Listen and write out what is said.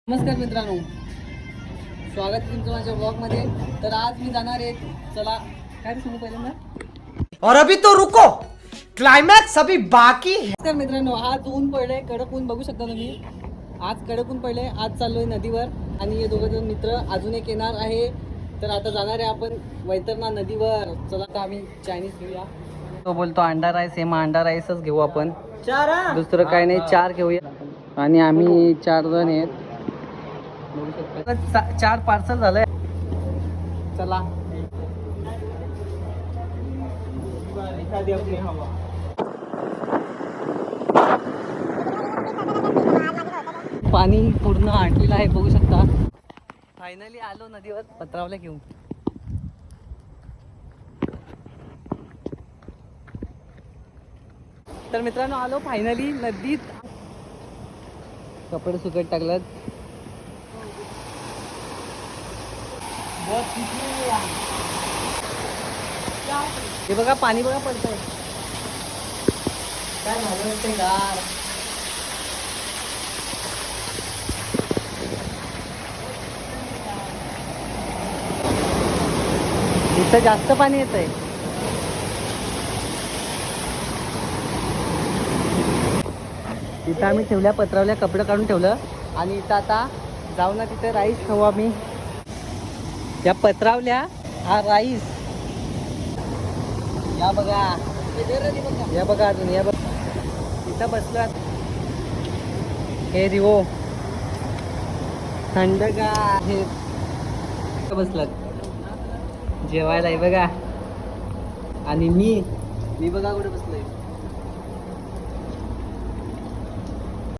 नमस्कार मित्रांनो, स्वागत आहे तुमचं माझ्या ब्लॉगमध्ये. तर आज मी जाणार आहे. चला काय सांगू पहिल्यांदा. और अभी तो रुको, क्लाइमैक्स अभी बाकी है. नमस्कार मित्रांनो, आज ऊन पडलंय, कडक ऊन बघू शकता तुम्ही. आज कडक ऊन पडलंय. आज चाललोय नदीवर आणि हे दोघं जण मित्र अजून एक येणार आहे. तर आता जाणार आहे आपण वैतरणा नदीवर. चला आता आम्ही चायनीज घेऊया. तो बोलतो अंडा राईस, हे मग अंडा राईसच घेऊ आपण. दुसरं काही नाही, 4 घेऊया. आणि आम्ही 4 जण आहेत. 4 पार्सल झालंय. चला पाणी पूर्ण आटलेलं आहे, बघू शकता. फायनली आलो नदीवर पत्रावल्या घेऊन. तर मित्रांनो आलो फायनली नदीत. कपडे सुकत टाकलात. हे बघा पाणी बघा पडतंय. काय झालं ते गार. इथं जास्त पाणी येतंय. इथं आम्ही ठेवल्या पत्रावल्या, कपडे काढून ठेवलं. आणि इथं आता जाऊ ना तिथे राईस खाऊ आम्ही. या पत्रावल्या हा राईस. या बघा, या बघा, अजून या बघा. इथं बसलात हे रिवो थंडगार हे बसलात जेवायला. आहे बघा. आणि मी बघा कुठे बसलोय.